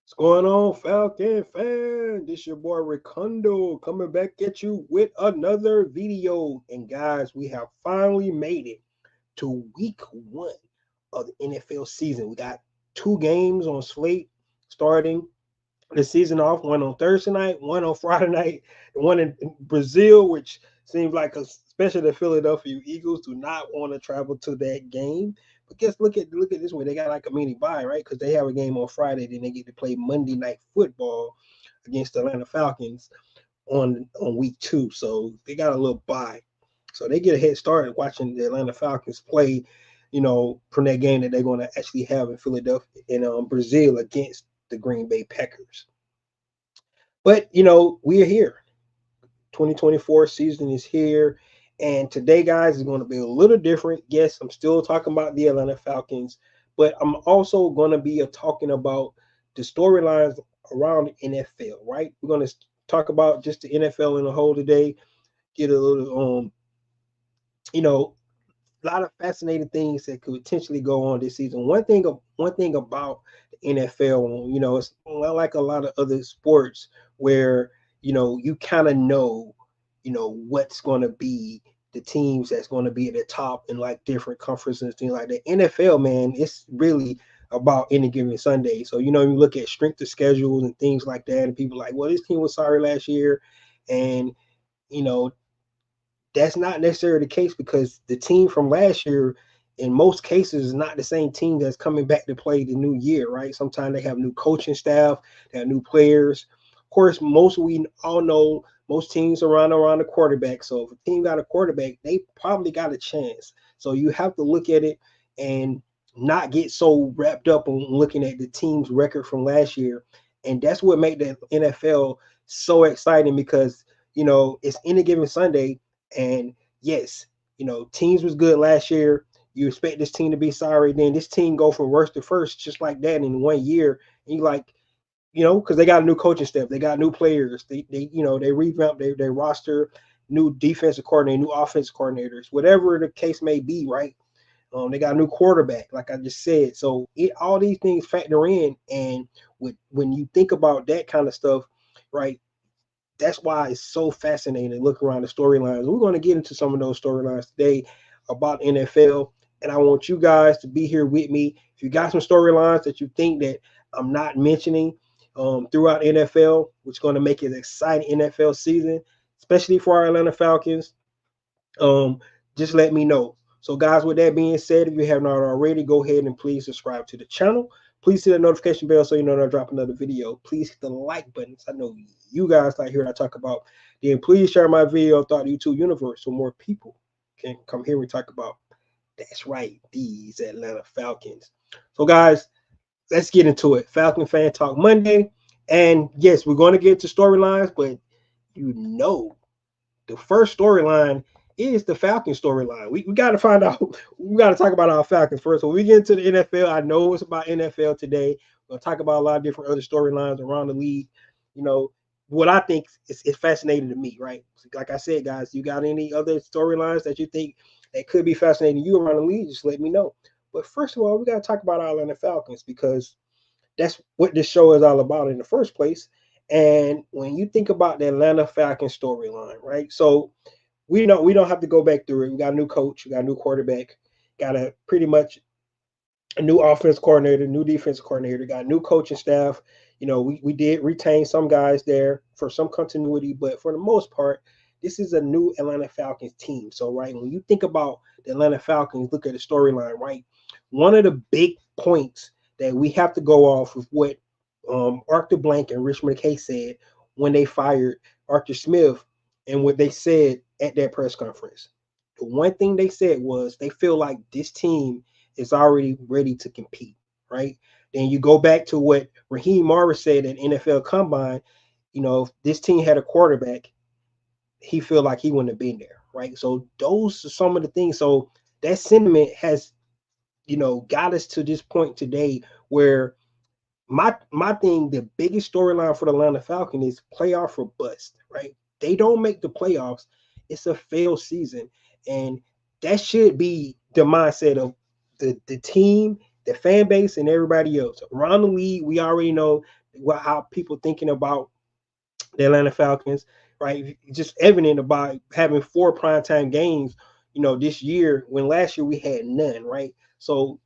What's going on, Falcon fan? This your boy Ricondo coming back at you with another video. And guys, we have finally made it to week one of the NFL season. We got two games on slate starting the season off, one on Thursday night, one on Friday night, and one in Brazil, which seems like, especially the Philadelphia Eagles, do not want to travel to that game. But guess look at this way, they got like a mini bye, right? Because they have a game on Friday, then they get to play Monday Night Football against the Atlanta Falcons on week two, so they got a little bye. So they get a head start watching the Atlanta Falcons play, from that game that they're going to actually have in Philadelphia in Brazil against the Green Bay Packers. But we are here. 2024 season is here. And today, guys, is going to be a little different. Yes, I'm still talking about the Atlanta Falcons, but I'm also going to be talking about the storylines around the NFL, right? We're going to talk about just the NFL in a whole today, get a little, you know, a lot of fascinating things that could potentially go on this season. One thing about the NFL, it's not like a lot of other sports where you kind of what's going to be the teams that's going to be at the top in like different conferences and things like that. NFL, man, it's really about any given Sunday. So you look at strength of schedules and things like that, and people like, well, this team was sorry last year, and you know that's not necessarily the case because the team from last year, in most cases, is not the same team that's coming back to play the new year, right? Sometimes they have new coaching staff, they have new players. Of course, we all know most teams around the quarterback. So if a team got a quarterback, they probably got a chance. So you have to look at it and not get so wrapped up on looking at the team's record from last year. And that's what made the NFL so exciting because it's any given Sunday and yes, teams was good last year. You expect this team to be sorry, then this team go from worst to first just like that in 1 year. And you like, because they got a new coaching staff, they got new players, they revamped their roster, new defensive coordinator, new offensive coordinators, whatever the case may be, right? They got a new quarterback, like I just said. So all these things factor in, and when you think about that kind of stuff, right? That's why it's so fascinating to look around the storylines. We're going to get into some of those storylines today about NFL, and I want you guys to be here with me. If you got some storylines that you think that I'm not mentioning throughout NFL, which is going to make it an exciting NFL season, especially for our Atlanta Falcons, um, just let me know. So, guys, with that being said, if you have not already, go ahead and please subscribe to the channel. Please hit the notification bell so you know when I drop another video. Please hit the like button. I know you guys like hearing I talk about. Then please share my video throughout the YouTube universe so more people can come here and talk about. That's right, these Atlanta Falcons. So, guys, let's get into it. Falcon Fan Talk Monday. And yes, we're going to get to storylines, but you know the first storyline is the Falcon storyline. We got to find out. We got to talk about our Falcons first. When we get into the NFL, I know it's about NFL today. We're going to talk about a lot of different other storylines around the league. You know, what I think is fascinating to me, right? Like I said, guys, you got any other storylines that you think that could be fascinating to you around the league? Just let me know. But first of all, we got to talk about our Atlanta Falcons because that's what this show is all about in the first place. And when you think about the Atlanta Falcons storyline, right? So we know we don't have to go back through it. We got a new coach, we got a new quarterback, got a pretty much a new offense coordinator, new defensive coordinator, got a new coaching staff. We did retain some guys there for some continuity, but for the most part, this is a new Atlanta Falcons team. So, right, when you think about the Atlanta Falcons, look at the storyline, right? One of the big points that we have to go off of what Arthur Blank and Rich McKay said when they fired Arthur Smith and what they said at that press conference. The one thing they said was they feel like this team is already ready to compete, right? Then you go back to what Raheem Morris said at NFL Combine. If this team had a quarterback, he feel like he wouldn't have been there, right? So those are some of the things. So that sentiment has, got us to this point today where my thing, the biggest storyline for the Atlanta Falcons is playoff or bust, right? They don't make the playoffs, it's a failed season. And that should be the mindset of the team, the fan base, and everybody else. Around the league, we already know how people thinking about the Atlanta Falcons, right? Just evident about having 4 primetime games, this year when last year we had none, right? So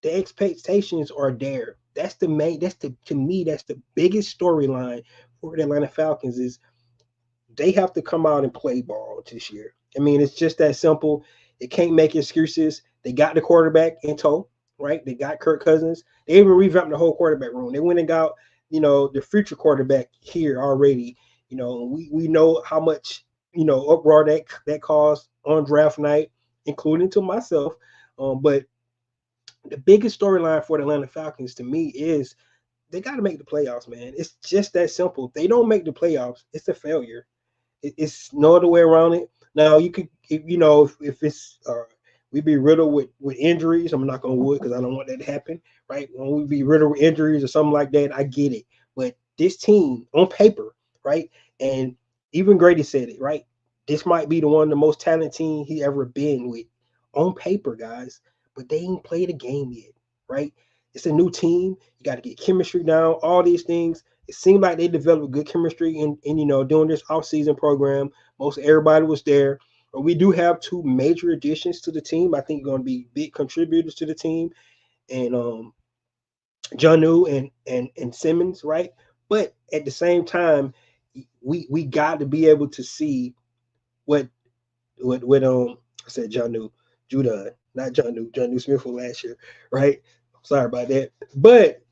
the expectations are there. That's the main. That's the to me. That's the biggest storyline for the Atlanta Falcons is they have to come out and play ball this year. I mean, it's just that simple. They can't make excuses. They got the quarterback in tow, right? They got Kirk Cousins. They even revamped the whole quarterback room. They went and got, the future quarterback here already. We know how much, uproar that caused on draft night, including to myself. But the biggest storyline for the Atlanta Falcons to me is they got to make the playoffs, man. It's just that simple. If they don't make the playoffs, it's a failure. It's no other way around it. Now you could, if it's we be riddled with injuries. I'm not gonna wood because I don't want that to happen, right? When we be riddled with injuries or something like that, I get it. But this team on paper, right? And even Grady said it, right? This might be the one of the most talented team he ever been with on paper, guys. But they ain't played a game yet, right? It's a new team. You got to get chemistry down. All these things it seemed like they developed good chemistry in doing this off-season program. Most everybody was there. But we do have 2 major additions to the team. I think going to be big contributors to the team, and Janu and Simmons, right? But at the same time, we got to be able to see what I said Janu Judon, not Janu Smith for last year, right? Sorry about that. But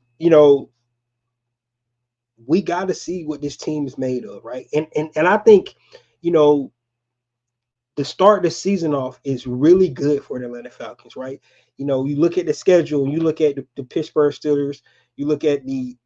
we got to see what this team is made of, right? And I think, you know, the start the season off is really good for the Atlanta Falcons, right? You look at the schedule, you look at the Pittsburgh Steelers, you look at the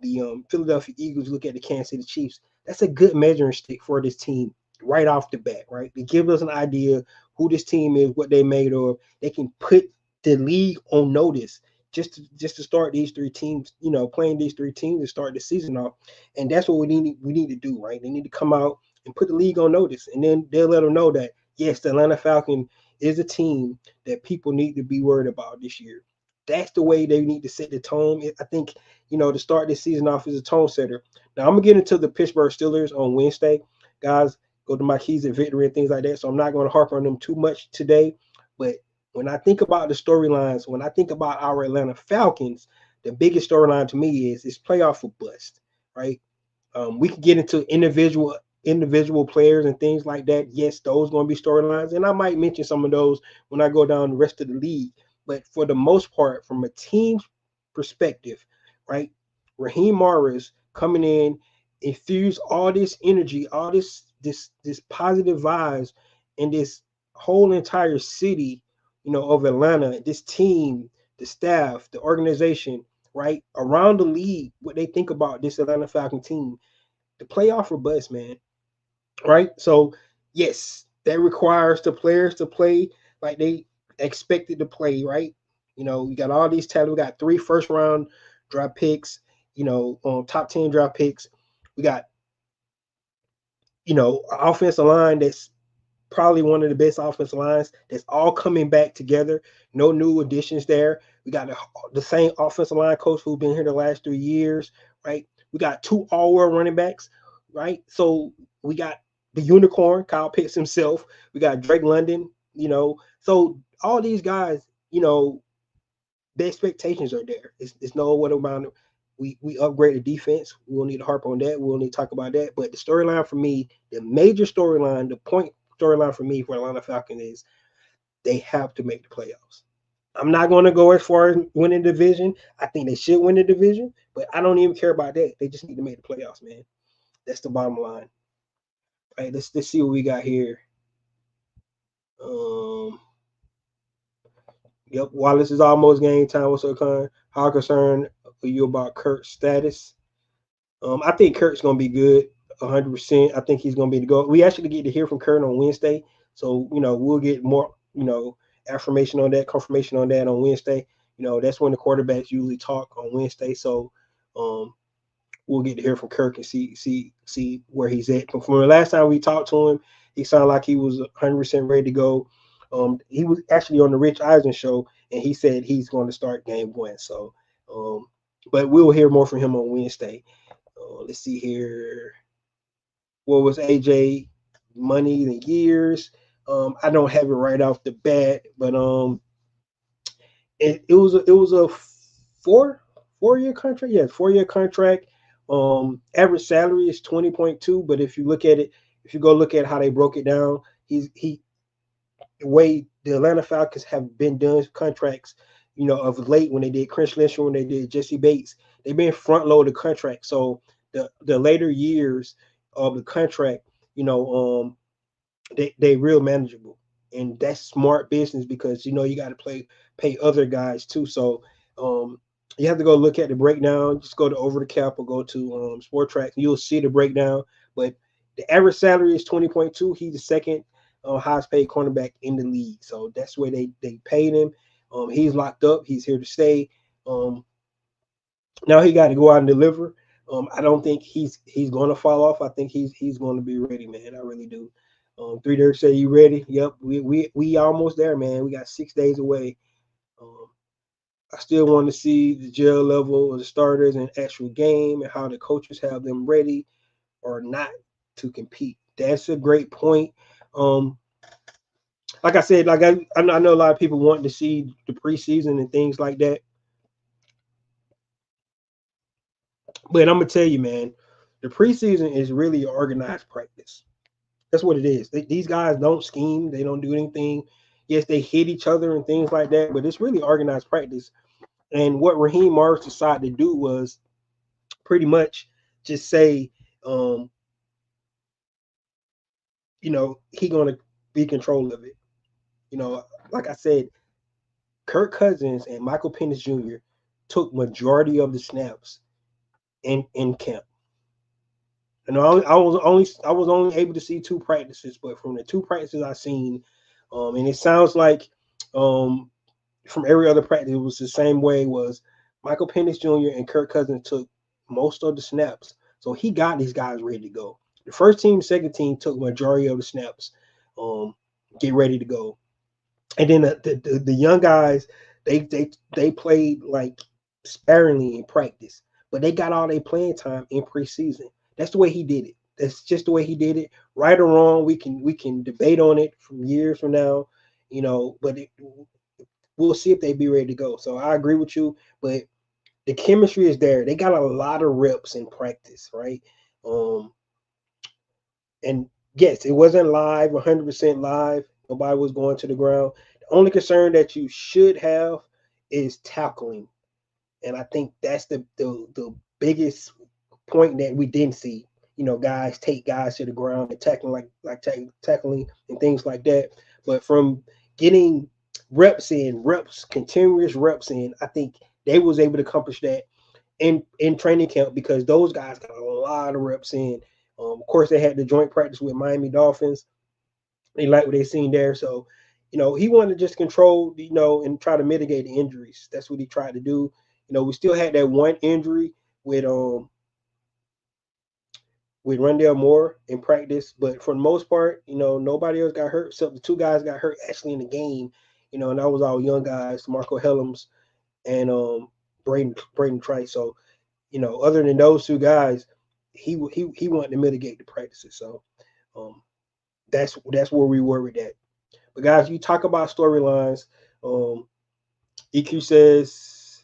Philadelphia Eagles, you look at the Kansas City Chiefs. That's a good measuring stick for this team right off the bat, right? They give us an idea who this team is, what they made of. They can put the league on notice just to start these 3 teams, playing these 3 teams to start the season off. And that's what we need to do, right? They need to come out and put the league on notice, and then they'll let them know that yes, the Atlanta Falcon is a team that people need to be worried about this year. That's the way they need to set the tone. I think, to start this season off as a tone setter. Now, I'm going to get into the Pittsburgh Steelers on Wednesday. Guys, go to my keys of victory and things like that. So I'm not going to harp on them too much today. But when I think about the storylines, when I think about our Atlanta Falcons, the biggest storyline to me is playoff or bust, right? We can get into individual players and things like that. Yes, those going to be storylines, and I might mention some of those when I go down the rest of the league. But for the most part, from a team's perspective, right? Raheem Morris coming in, infuse all this energy, all this positive vibes, in this whole entire city, of Atlanta. This team, the staff, the organization, right around the league, what they think about this Atlanta Falcon team, the playoff or bust, man. Right? So, yes, that requires the players to play like they expected to play, right? We got all these talent. We got 3 first-round draft picks, top 10 draft picks. We got, offensive line that's probably one of the best offensive lines that's all coming back together. No new additions there. We got the same offensive line coach who's been here the last 3 years, right? We got 2 all-world running backs, right? So we got the unicorn, Kyle Pitts himself. We got Drake London, So all these guys, the expectations are there. It's no what about it. We upgrade the defense. We'll need to harp on that. We'll need to talk about that. But the storyline for me, the major storyline, the point storyline for me for Atlanta Falcons is they have to make the playoffs. I'm not going to go as far as winning the division. I think they should win the division, but I don't even care about that. They just need to make the playoffs, man. That's the bottom line. All right, let's see what we got here. Yep, Wallace is almost game time. What's up, Con? How concerned are you about Kurt's status? I think Kurt's gonna be good, 100%. I think he's gonna be the go. We actually get to hear from Kurt on Wednesday, so we'll get more affirmation on that, confirmation on that on Wednesday. That's when the quarterbacks usually talk on Wednesday. So we'll get to hear from Kirk and see where he's at. From the last time we talked to him, he sounded like he was 100% ready to go. He was actually on the Rich Eisen show, and he said he's going to start game 1. So, but we'll hear more from him on Wednesday. Let's see here. What was AJ money in years? I don't have it right off the bat, but it was a 4 year contract. Yeah, 4 year contract. Average salary is 20.2, but if you look at it, if you go look at how they broke it down, he the way the Atlanta Falcons have been doing contracts, of late when they did Chris Lynch, when they did Jesse Bates, they've been front loaded contracts. So the later years of the contract, they real manageable, and that's smart business because you got to pay other guys too. So you have to go look at the breakdown. Just go to Over the Cap or go to Sport Track. You'll see the breakdown. But the average salary is 20.2. He's the second highest paid cornerback in the league. So that's where they paid him. He's locked up. He's here to stay. Now he got to go out and deliver. I don't think he's going to fall off. I think he's going to be ready, man. I really do. Three Dirt say you ready? Yep, we almost there, man. We got 6 days away. I still want to see the gel level of the starters and actual game and how the coaches have them ready or not to compete. That's a great point. Like I said, I know a lot of people want to see the preseason and things like that. But I'm gonna tell you, man, the preseason is really organized practice. That's what it is. These guys don't scheme. They don't do anything. Yes, they hit each other and things like that, but it's really organized practice. And what Raheem Morris decided to do was pretty much just say, he gonna be control of it. Like I said, Kirk Cousins and Michael Penix Jr. took majority of the snaps in camp. And I was only able to see 2 practices, but from the 2 practices I seen, and it sounds like from every other practice it was the same way. Was Michael Penix Jr. and Kirk Cousins took most of the snaps, so he got these guys ready to go. The first team, second team took majority of the snaps, get ready to go, and then the young guys they played like sparingly in practice, but they got all their playing time in preseason. That's the way he did it. That's just the way he did it. Right or wrong, we can debate on it from years from now, but we'll see if they be ready to go. So I agree with you, but the chemistry is there. They got a lot of reps in practice, right? And yes, it wasn't live, 100% live. Nobody was going to the ground. The only concern that you should have is tackling, and I think that's the biggest point that we didn't see. Guys take guys to the ground and tackling tackling and things like that. But from getting continuous reps in, I think they was able to accomplish that in training camp because those guys got a lot of reps in. Of course, they had the joint practice with Miami Dolphins. They like what they seen there. So, he wanted to just control, and try to mitigate the injuries. That's what he tried to do. We still had that one injury with Rondale Moore in practice, but for the most part, nobody else got hurt except the 2 guys got hurt actually in the game. And that was all young guys, Marco Helms and Braden Trice. So, other than those 2 guys, he wanted to mitigate the practices. So, that's where we were with that. But guys, you talk about storylines. EQ says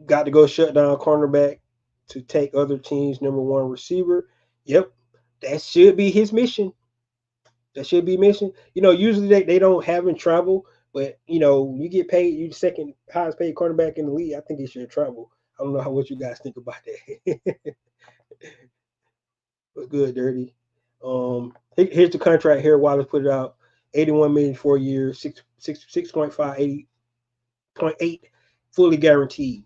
got to go shut down cornerback to take other teams' #1 receiver. Yep, that should be his mission. That should be mission. Usually they don't have him travel, but you get paid. You the second highest paid cornerback in the league. I think he should travel. I don't know what you guys think about that. What's good, Dirty? Here's the contract here. Wallace put it out: 81 million 4 years, 6.5, 80.8, fully guaranteed.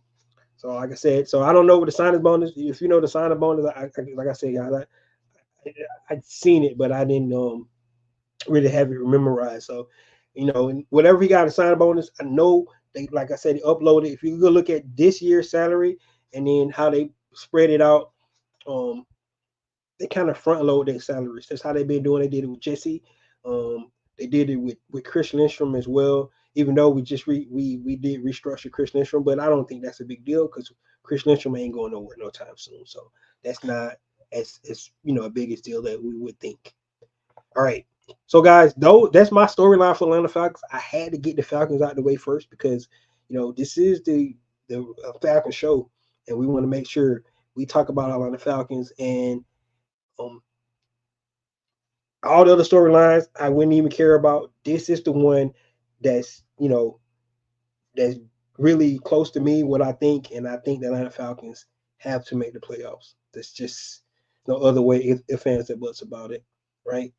So like I said, so I don't know what the signing bonus. If you know the signing bonus, like I said, guys, I'd seen it, but I didn't really have it memorized. So, and whatever he got a signing bonus, I know they, like I said, they uploaded. If you go look at this year's salary and then how they spread it out, they kind of front load their salaries. That's how they've been doing. They did it with Jesse. They did it with Chris Lindstrom as well. Even though we just we did restructure Chris Lindstrom, but I don't think that's a big deal because Chris Lindstrom ain't going nowhere no time soon. So that's not as a biggest deal that we would think. All right. So guys, though that's my storyline for Atlanta Falcons. I had to get the Falcons out the way first because this is the Falcon show, and we want to make sure we talk about Atlanta Falcons and um, all the other storylines I wouldn't even care about. This is the one that's that's really close to me, what I think, and I think the Atlanta Falcons have to make the playoffs. There's just no other way if fans that buts about it, right?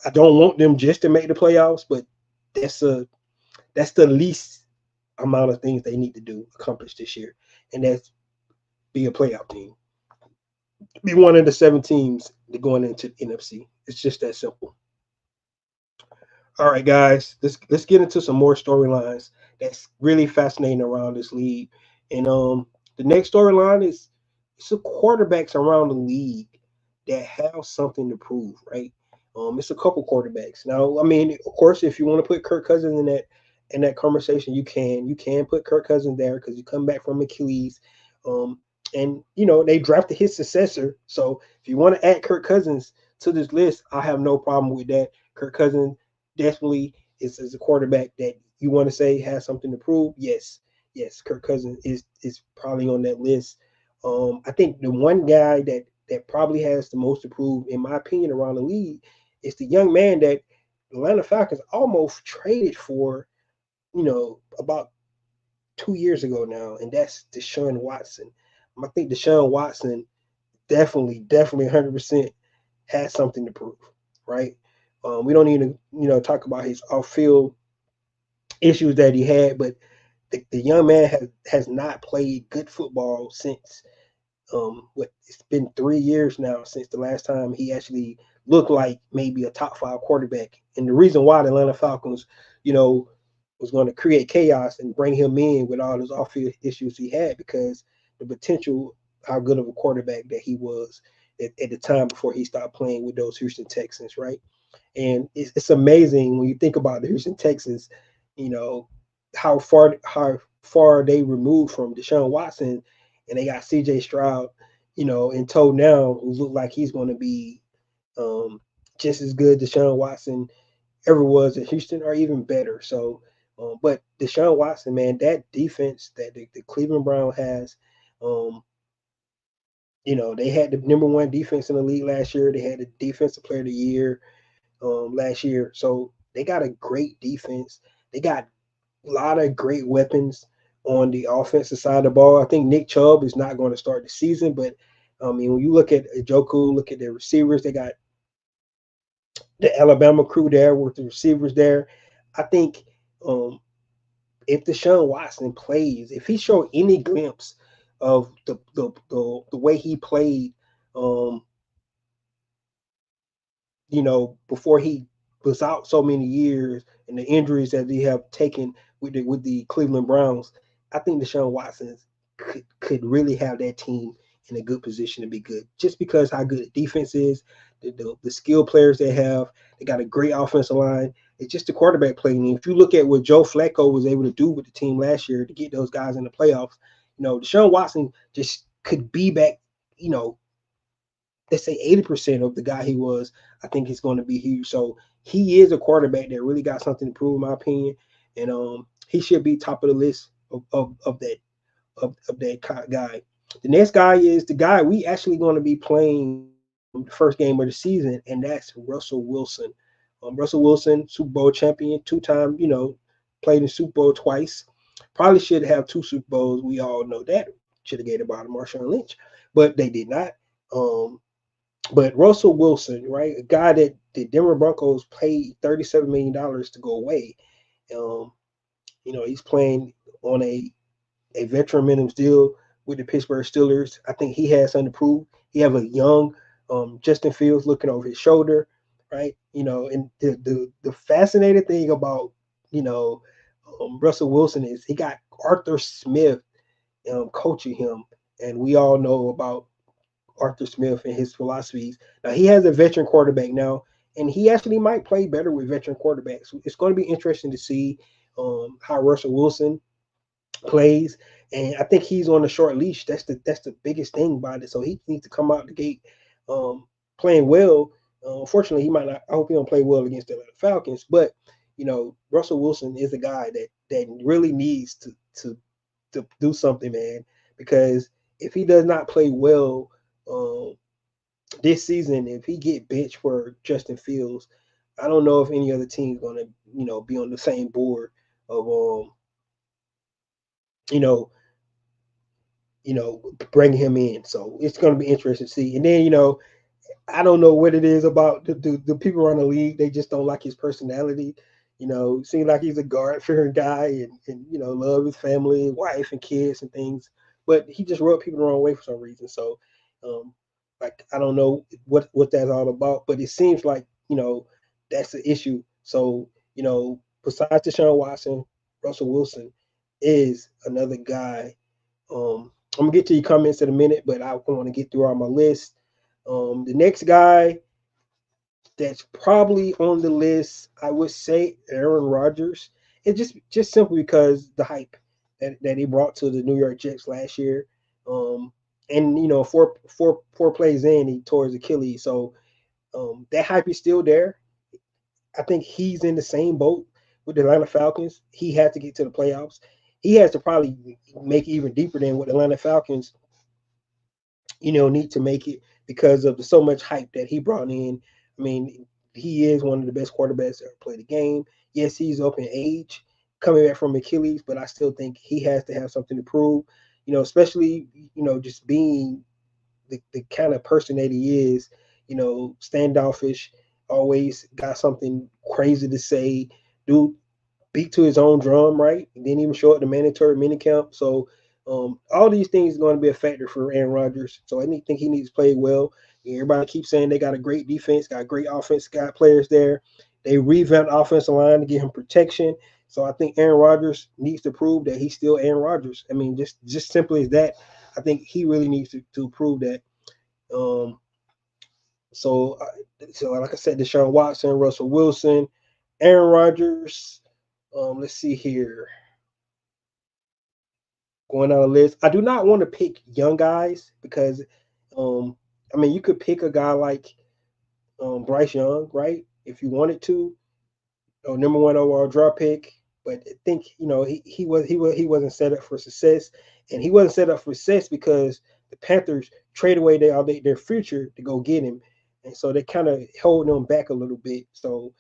I don't want them just to make the playoffs, but that's the least amount of things they need to do accomplish this year, and that's be a playoff team, be one of the 7 teams that going into the NFC. It's just that simple. All right, guys, let's get into some more storylines that's really fascinating around this league. And the next storyline is it's the quarterbacks around the league that have something to prove, right? It's a couple quarterbacks. Now, I mean, of course, if you want to put Kirk Cousins in that conversation, you can put Kirk Cousins there because you come back from Achilles. Um, and they drafted his successor. So if you want to add Kirk Cousins to this list, I have no problem with that. Kirk Cousins definitely is a quarterback that you want to say has something to prove. Yes, Kirk Cousins is probably on that list. I think the one guy that probably has the most to prove, in my opinion, around the league is the young man that the Atlanta Falcons almost traded for, about 2 years ago now, and that's Deshaun Watson. I think Deshaun Watson definitely 100% has something to prove, right? We don't need to, talk about his off-field issues that he had, but the young man has not played good football since it's been 3 years now since the last time he actually looked like maybe a top 5 quarterback. And the reason why the Atlanta Falcons, was going to create chaos and bring him in with all those off-field issues he had because the potential how good of a quarterback that he was at the time before he stopped playing with those Houston Texans, right? And it's amazing when you think about the Houston Texans, you know, how far they removed from Deshaun Watson, and they got C.J. Stroud, in tow now, who look like he's going to be um, just as good Deshaun Watson ever was in Houston, or even better. So, but Deshaun Watson, man, that defense that the Cleveland Brown has, um, they had the number 1 defense in the league last year. They had the defensive player of the year last year. So they got a great defense. They got a lot of great weapons on the offensive side of the ball. I think Nick Chubb is not going to start the season, but I mean, when you look at Joku, look at their receivers, they got the Alabama crew there with the receivers there. I think if Deshaun Watson plays, if he showed any glimpse of the way he played, um, before he was out so many years and the injuries that he have taken with the Cleveland Browns, I think Deshaun Watson could really have that team in a good position to be good, just because how good the defense is, the skill players they have. They got a great offensive line. It's just the quarterback play. And if you look at what Joe Flacco was able to do with the team last year to get those guys in the playoffs, Deshaun Watson just could be back, you know, let's say 80% of the guy he was. I think he's going to be huge. So he is a quarterback that really got something to prove, in my opinion. And he should be top of the list of that guy. The next guy is the guy we actually going to be playing the first game of the season, and that's Russell Wilson. Russell Wilson, Super Bowl champion, 2-time, played in Super Bowl twice. Probably should have 2 Super Bowls. We all know that. Should have gave it about Marshawn Lynch, but they did not. But Russell Wilson, right, a guy that the Denver Broncos paid $37 million to go away. Um, he's playing on a veteran minimum deal with the Pittsburgh Steelers. I think he has something to prove. He have a young Justin Fields looking over his shoulder, right? And the fascinating thing about Russell Wilson is he got Arthur Smith coaching him, and we all know about Arthur Smith and his philosophies. Now he has a veteran quarterback now, and he actually might play better with veteran quarterbacks. It's going to be interesting to see. how Russell Wilson plays, and I think he's on a short leash. That's the biggest thing about it. So he needs to come out the gate um, playing well. Unfortunately, he might not. I hope he don't play well against the Falcons, but Russell Wilson is a guy that really needs to do something, man. Because if he does not play well this season, if he get benched for Justin Fields, I don't know if any other team's gonna be on the same board of you know bringing him in. So it's going to be interesting to see. And then I don't know what it is about the people around the league. They just don't like his personality. Seems like he's a God-fearing guy and love his family, wife, and kids and things. But he just rubbed people the wrong way for some reason. So, like I don't know what that's all about. But it seems like that's the issue. So besides Deshaun Watson, Russell Wilson is another guy. I'm gonna get to your comments in a minute, but I want to get through all my list. The next guy that's probably on the list, I would say Aaron Rodgers. It's just simply because the hype that he brought to the New York Jets last year. And four plays in, he tore his Achilles. So that hype is still there. I think he's in the same boat with the Atlanta Falcons. He had to get to the playoffs. He has to probably make it even deeper than what the Atlanta Falcons need to make it because of so much hype that he brought in. I mean, he is one of the best quarterbacks to ever play the game. Yes, he's up in age, coming back from Achilles, but I still think he has to have something to prove. Especially just being the kind of person that he is. Standoffish, always got something crazy to say. Dude beat to his own drum, right? He didn't even show up the mandatory minicamp. So all these things are going to be a factor for Aaron Rodgers. So I think he needs to play well. Everybody keeps saying they got a great defense, got great offense, got players there. They revamped the offensive line to give him protection. So I think Aaron Rodgers needs to prove that he's still Aaron Rodgers. I mean, just simply as that. I think he really needs to prove that. Um, so like I said, Deshaun Watson, Russell Wilson, Aaron Rodgers. Let's see here. Going down the list, I do not want to pick young guys because, I mean, you could pick a guy like Bryce Young, right? If you wanted to, number one overall draft pick. But I think he wasn't set up for success, and he wasn't set up for success because the Panthers trade away their future to go get him, and so they kind of hold them back a little bit. So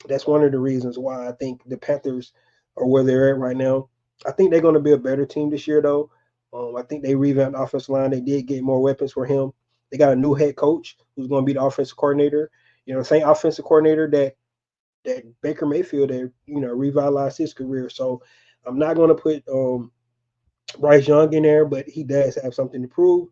that's one of the reasons why I think the Panthers are where they're at right now. I think they're going to be a better team this year, though. I think they revamped the offensive line. They did get more weapons for him. They got a new head coach who's going to be the offensive coordinator. The same offensive coordinator that Baker Mayfield that revitalized his career. So I'm not going to put Bryce Young in there, but he does have something to prove.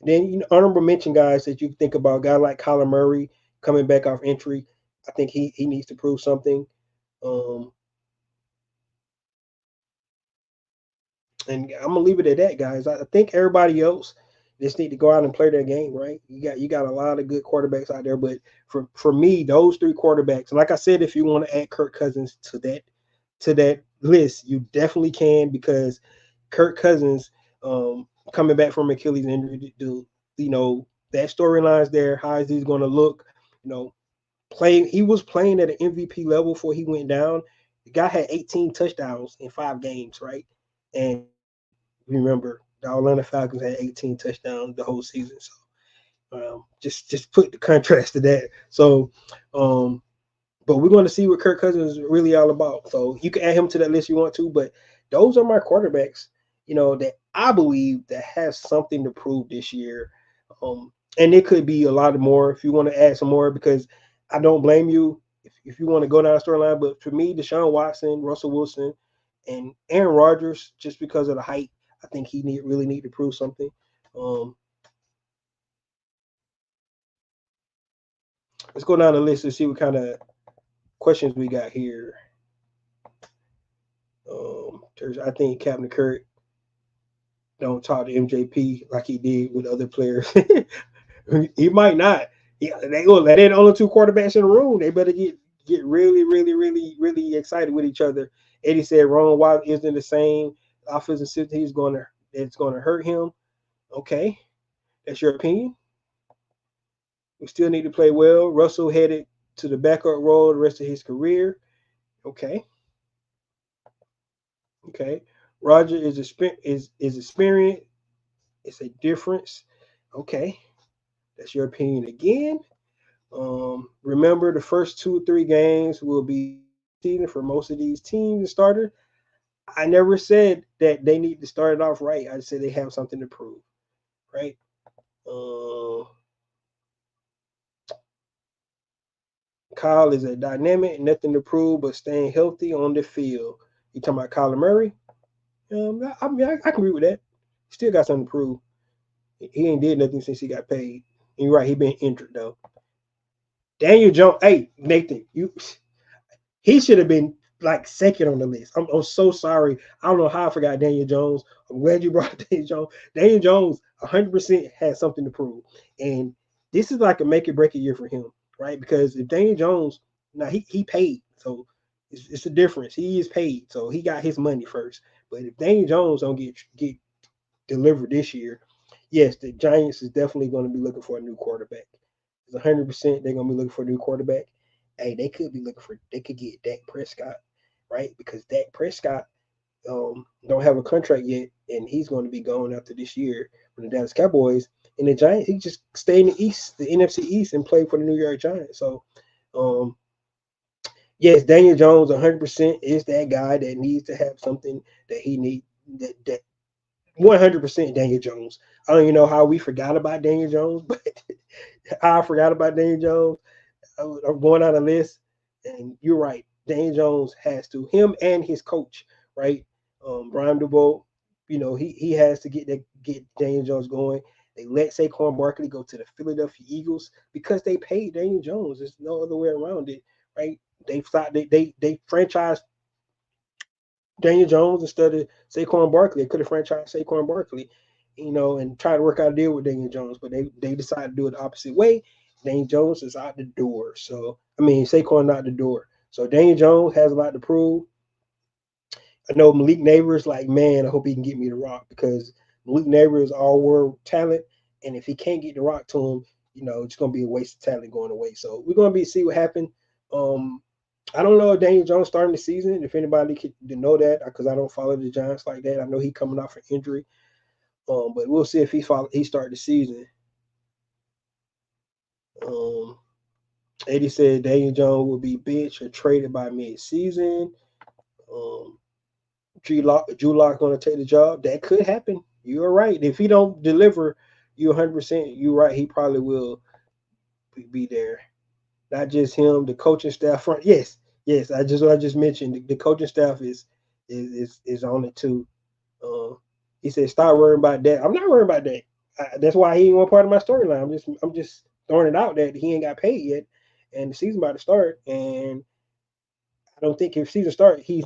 Then honorable mention guys that you think about, a guy like Kyler Murray coming back off injury. I think he needs to prove something. And I'm gonna leave it at that, guys. I think everybody else just need to go out and play their game, right? You got a lot of good quarterbacks out there, but for me, those three quarterbacks, and like I said, if you want to add Kirk Cousins to that list, you definitely can because Kirk Cousins coming back from Achilles injury, that storyline's there. How is he going to look? He was playing at an MVP level before he went down. The guy had 18 touchdowns in 5 games, right? And remember, the Atlanta Falcons had 18 touchdowns the whole season. So just put the contrast to that. So, but we're going to see what Kirk Cousins is really all about. So you can add him to that list if you want to, but those are my quarterbacks, that I believe that have something to prove this year. And it could be a lot more if you want to add some more, because I don't blame you if you want to go down the storyline. But for me, Deshaun Watson, Russell Wilson, and Aaron Rodgers, just because of the height, I think he really need to prove something. Let's go down the list and see what kind of questions we got here. I think Captain Kirk don't talk to MJP like he did with other players. He might not. They ain't the only two quarterbacks in the room. They better get get really, really, really, really excited with each other. Eddie said Ron Wild isn't the same offensive system. It's gonna hurt him. Okay, that's your opinion. We still need to play well. Russell headed to the backup role the rest of his career. Okay, okay. Roger is experienced. It's a difference. Okay, that's your opinion again. Remember, the first 2 or 3 games will be season for most of these teams and starters. I never said that they need to start it off right. I said they have something to prove, right? Uh, Kyle is a dynamic, nothing to prove but staying healthy on the field. You talking about Kyler Murray? I mean, I can agree with that. Still got something to prove. He ain't did nothing since he got paid. And you're right, he been injured though. Daniel Jones, hey Nathan, he should have been like second on the list. I'm so sorry. I don't know how I forgot Daniel Jones. I'm glad you brought Daniel Jones. Daniel Jones 100% has something to prove. And this is like a make it break a year for him, right? Because if Daniel Jones, now he paid. So it's a difference. He is paid. So he got his money first. But if Daniel Jones don't get delivered this year, yes, the Giants is definitely going to be looking for a new quarterback. It's 100% they're going to be looking for a new quarterback. Hey, they could get Dak Prescott, right? Because Dak Prescott don't have a contract yet, and he's going to be gone after this year from the Dallas Cowboys. And the Giants, he just stay in the East, the NFC East, and play for the New York Giants. So, um, yes, Daniel Jones 100% is that guy that needs to have something that he need that 100% Daniel Jones. I don't even know how we forgot about Daniel Jones, but I forgot about Daniel Jones. I'm going on a list, and you're right. Daniel Jones has to him and his coach, right? Brian Dubois, he has to get Daniel Jones going. They let Saquon Barkley go to the Philadelphia Eagles because they paid Daniel Jones. There's no other way around it, right? They thought they franchised Daniel Jones instead of Saquon Barkley. They could have franchised Saquon Barkley, and try to work out a deal with Daniel Jones, but they decided to do it the opposite way. Daniel Jones is out the door. So I mean Saquon out the door. So Daniel Jones has a lot to prove. I know Malik Neighbors, like, man, I hope he can get me the rock because Malik Neighbors is all world talent. And if he can't get the rock to him, it's gonna be a waste of talent going away. So we're gonna see what happens. Um, I don't know if Daniel Jones starting the season. If anybody could know that, because I don't follow the Giants like that. I know he coming off an injury. But we'll see if he start the season. Um, Eddie said Daniel Jones will be benched or traded by mid-season. Um, Drew Lock going to take the job. That could happen. You're right. If he don't deliver, you 100%. You're right. He probably will be there. Not just him, the coaching staff front. Yes, yes. What I just mentioned. The coaching staff is on it too. He said, "Stop worrying about that." I'm not worried about that. That's why he ain't one part of my storyline. I'm just throwing it out that he ain't got paid yet, and the season about to start. And I don't think if season start, he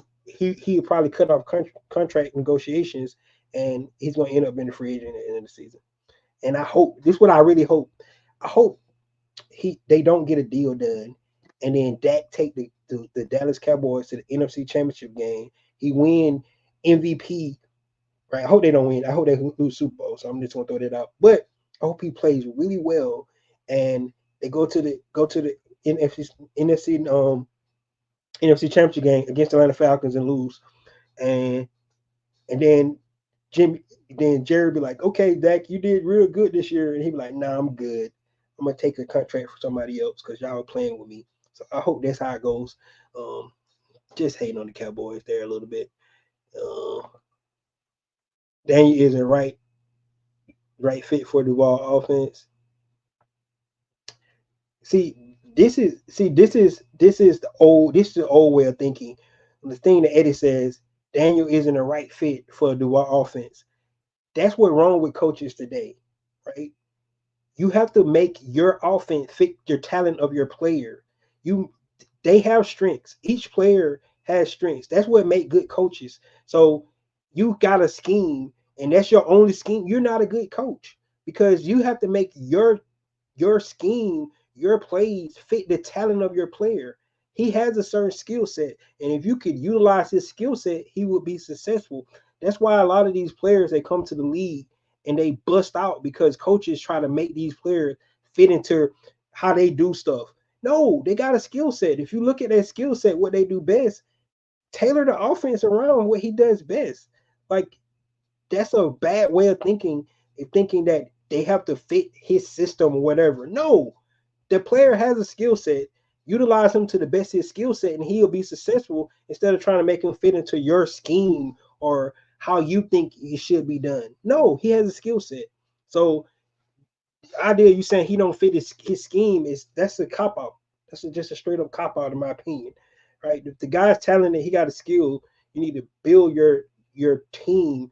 probably cut off contract negotiations, and he's going to end up being a free agent at the end of the season. And I hope this is what I really hope. I hope they don't get a deal done, and then Dak take the Dallas Cowboys to the NFC Championship game. He win MVP. Right. I hope they don't win. I hope they lose Super Bowl. So I'm just gonna throw that out. But I hope he plays really well, and they go to the NFC Championship game against the Atlanta Falcons and lose, and then Jimmy, then Jerry be like, "Okay, Dak, you did real good this year," and he be like, "Nah, I'm good. I'm gonna take a contract for somebody else because y'all are playing with me." So I hope that's how it goes. Um, just hating on the Cowboys there a little bit. Uh, Daniel isn't right fit for the ball offense. This is the old way of thinking. The thing that Eddie says, Daniel isn't the right fit for the Duval offense. That's what's wrong with coaches today, right? You have to make your offense fit your talent of your player. You They have strengths. Each player has strengths. That's what make good coaches. So you got a scheme, and that's your only scheme. You're not a good coach because you have to make your scheme, your plays fit the talent of your player. He has a certain skill set, and if you could utilize his skill set, he would be successful. That's why a lot of these players they come to the league and they bust out because coaches try to make these players fit into how they do stuff. No, they got a skill set. If you look at their skill set, what they do best, tailor the offense around what he does best. Like that's a bad way of thinking that they have to fit his system or whatever. No, the player has a skill set. Utilize him to the best of his skill set, and he'll be successful instead of trying to make him fit into your scheme or how you think it should be done. No, he has a skill set. So the idea you saying he don't fit his scheme is that's a cop out. That's just a straight up cop out in my opinion. Right? If the guy's talented, he got a skill, you need to build your team,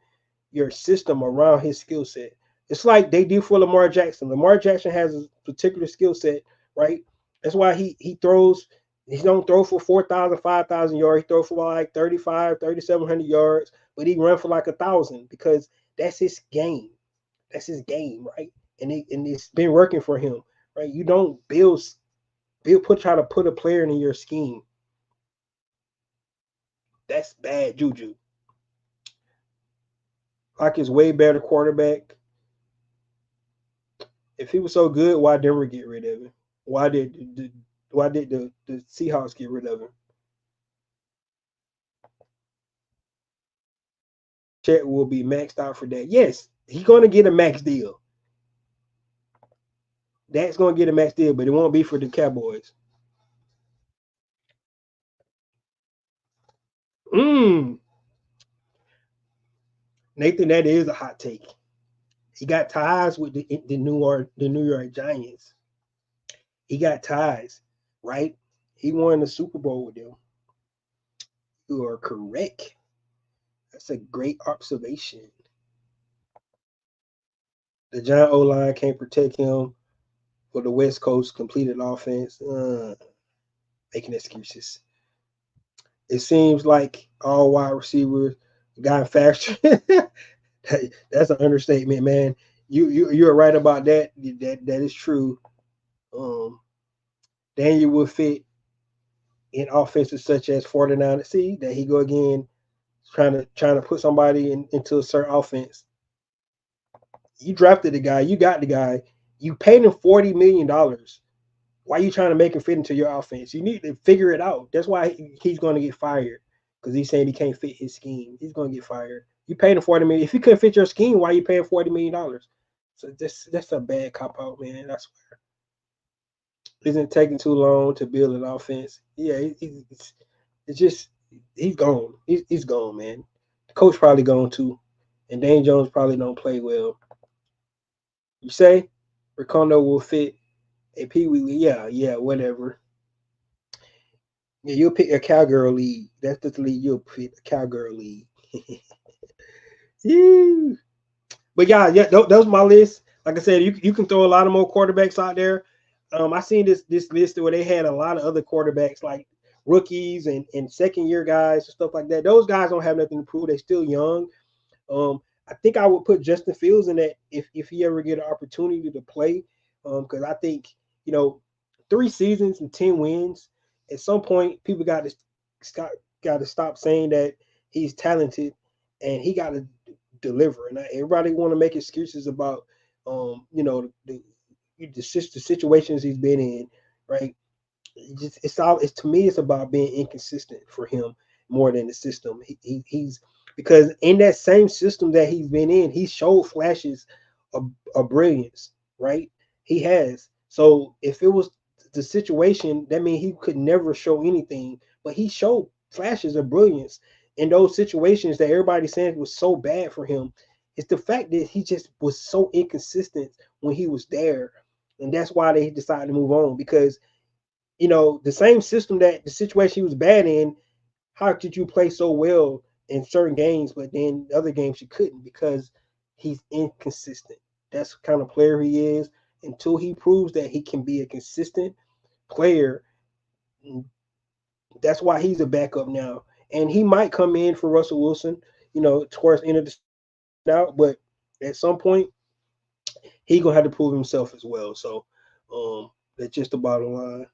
your system around his skill set. It's like they do for Lamar Jackson. Lamar Jackson has a particular skill set, right? That's why he throws. He don't throw for 4,000, 5,000 yards. He throws for like 35, 3,700 yards, but he run for like 1,000 because that's his game. That's his game, right? And it's been working for him, right? You don't try to put a player in your scheme. That's bad juju. Like his way better quarterback. If he was so good, why Denver get rid of him? Why did the Seahawks get rid of him? Chet will be maxed out for that. Yes, he's going to get a max deal. That's going to get a max deal, but it won't be for the Cowboys. Mm. Nathan, that is a hot take. He got ties with the New York Giants. He got ties, right? He won the Super Bowl with them. You are correct. That's a great observation. The Giant O line can't protect him for the West Coast completed offense. Making excuses. It seems like all wide receivers got faster. That's an understatement, man. You're right about that. That is true. Um, Daniel will fit in offenses such as 49. See that he go again trying to put somebody into a certain offense. You drafted the guy, you got the guy, you paid him $40 million. Why are you trying to make him fit into your offense? You need to figure it out. That's why he's going to get fired because he's saying he can't fit his scheme. He's going to get fired. You paid him $40 million. If he couldn't fit your scheme, why are you paying $40 million? So that's a bad cop out, man. I swear. Isn't taking too long to build an offense? Yeah, it's just he's gone. He's gone, man. The coach probably gone too, and Dane Jones probably don't play well. You say Ricondo will fit a Pee Wee League? Yeah, whatever. Yeah, you'll pick a cowgirl league. That's the league you'll pick, a cowgirl league. Yeah. But yeah, that was my list. Like I said, you can throw a lot of more quarterbacks out there. I seen this list where they had a lot of other quarterbacks like rookies and second year guys and stuff like that. Those guys don't have nothing to prove. They're still young. I think I would put Justin Fields in that if he ever get an opportunity to play, because I think you know 3 seasons and 10 wins. At some point, people got to stop saying that he's talented and he got to deliver. And everybody want to make excuses about the situations he's been in, right? It's to me it's about being inconsistent for him more than the system. He's because in that same system that he's been in, he showed flashes of brilliance, right? He has. So if it was the situation, that means he could never show anything, but he showed flashes of brilliance in those situations that everybody said was so bad for him. It's the fact that he just was so inconsistent when he was there, and that's why they decided to move on because the same system that the situation he was bad in, how could you play so well in certain games, but then other games you couldn't because he's inconsistent. That's the kind of player he is. Until he proves that he can be a consistent player, that's why he's a backup now. And he might come in for Russell Wilson, towards the end of the out, but at some point he gonna have to prove himself as well. So that's just the bottom line.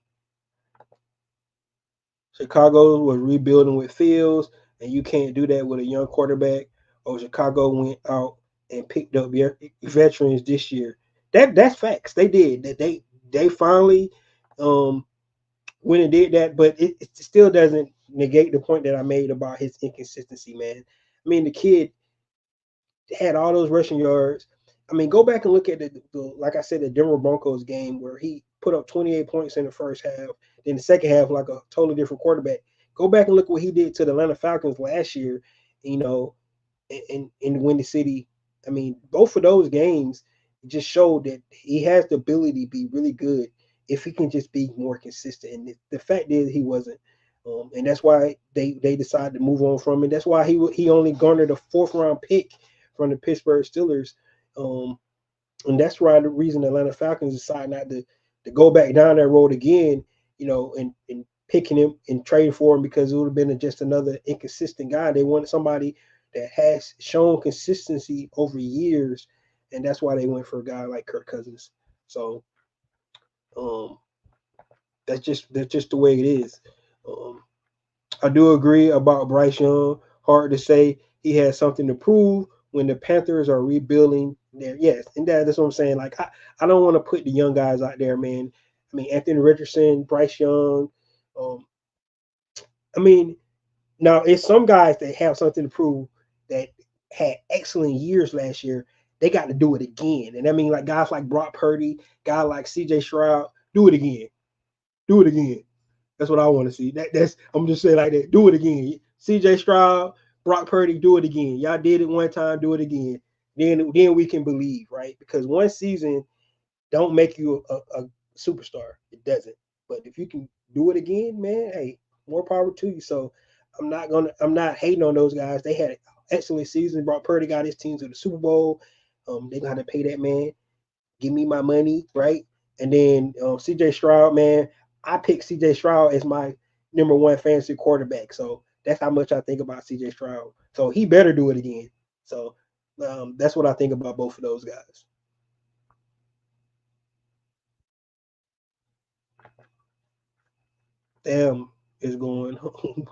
Chicago was rebuilding with Fields, and you can't do that with a young quarterback. Or Chicago went out and picked up veterans this year. That's facts. They did. They finally um went and did that, but it still doesn't negate the point that I made about his inconsistency, man. I mean, the kid had all those rushing yards. I mean, go back and look at the like I said, the Denver Broncos game where he put up 28 points in the first half, then the second half like a totally different quarterback. Go back and look what he did to the Atlanta Falcons last year, you know, in Windy City. I mean, both of those games just showed that he has the ability to be really good if he can just be more consistent. And the fact is, he wasn't, and that's why they decided to move on from him. That's why he only garnered a fourth round pick from the Pittsburgh Steelers, um, and that's why the reason the Atlanta Falcons decided not to go back down that road again, and picking him and trading for him because it would have been just another inconsistent guy. They wanted somebody that has shown consistency over years, and that's why they went for a guy like Kirk Cousins. So um, that's just the way it is. Um, I do agree about Bryce Young. Hard to say he has something to prove when the Panthers are rebuilding there. Yes, and that's what I'm saying. Like I don't want to put the young guys out there, man. I mean Anthony Richardson, Bryce Young. Um, I mean now it's some guys that have something to prove that had excellent years last year. They got to do it again, and I mean like guys like Brock Purdy, guy like C.J. Stroud, do it again, do it again. That's what I want to see. That's I'm just saying like that. Do it again. C.J. Stroud, Brock Purdy, do it again. Y'all did it one time, do it again. Then we can believe, right? Because one season don't make you a superstar. It doesn't. But if you can do it again, man, hey, more power to you. So I'm not hating on those guys. They had an excellent season. Brock Purdy got his team to the Super Bowl. They got to pay that man. Give me my money, right? And then CJ Stroud, man, I picked CJ Stroud as my number one fantasy quarterback. So that's how much I think about CJ Stroud. So he better do it again. So that's what I think about both of those guys. Damn is going home.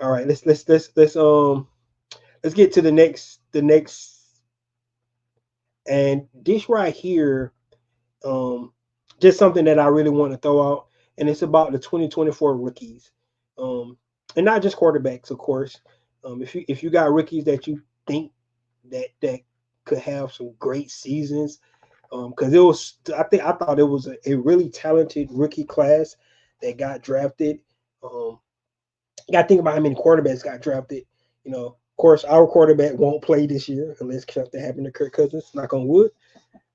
All right, let's get to the next and this right here um, just something that I really want to throw out, and it's about the 2024 rookies, um, and not just quarterbacks, of course. If you got rookies that you think that could have some great seasons, because it was I thought it was a really talented rookie class that got drafted. Um, you got to think about how many quarterbacks got drafted. Of course, our quarterback won't play this year unless something happened to Kirk Cousins. Knock on wood.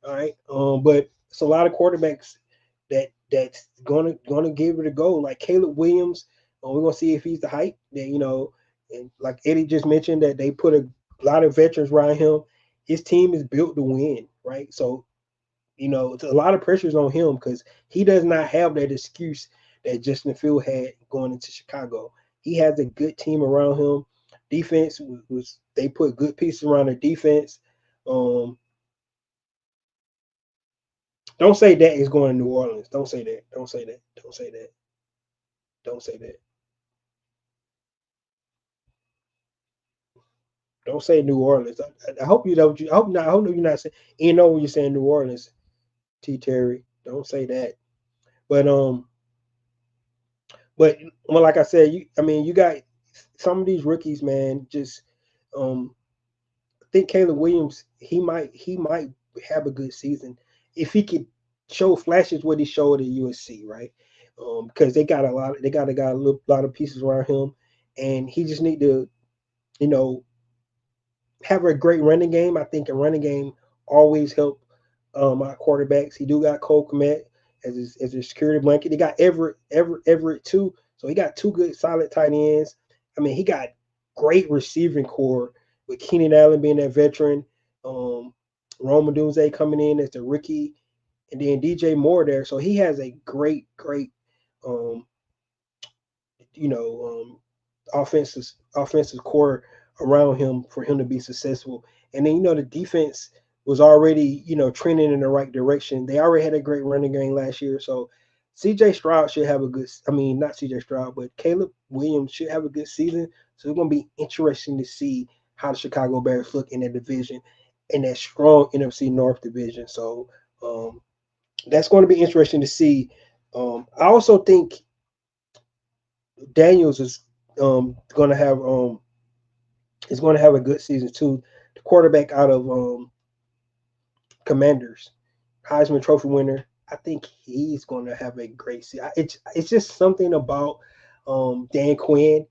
All right. But it's a lot of quarterbacks that's gonna give it a go. Like Caleb Williams, we're gonna see if he's the hype. That and like Eddie just mentioned that they put a lot of veterans around him. His team is built to win, right? So it's a lot of pressures on him because he does not have that excuse that Justin Field had going into Chicago. He has a good team around him. Defense was they put good pieces around the defense. Um, Don't say that is going to New Orleans. Don't say that. Don't say that. Don't say that. Don't say that. Don't say New Orleans. I hope you know. I hope not. I hope you're not saying. You know when you're saying New Orleans, T. Terry. Don't say that. But well, like I said, I mean, you got some of these rookies, man. Just um, I think Caleb Williams. He might have a good season if he could show flashes what he showed at USC, right? Because they got a lot of pieces around him, and he just need to you know, have a great running game. I think a running game always help our quarterbacks. He do got Cole Kmet as his security blanket. He got Everett too. So he got two good solid tight ends. I mean, he got great receiving core with Keenan Allen being that veteran, Rome Dunze coming in as the rookie, and then DJ Moore there. So he has a great um, offensive core around him for him to be successful. And then the defense was already trending in the right direction. They already had a great running game last year, so CJ Stroud should have a good. I mean, not CJ Stroud, but Caleb Williams should have a good season. So it's going to be interesting to see how the Chicago Bears look in that division, in that strong NFC North division. So that's going to be interesting to see. I also think Daniels going to have is going to have a good season too. The quarterback out of Commanders, Heisman Trophy winner. I think he's going to have a great season. It's just something about Dan Quinn.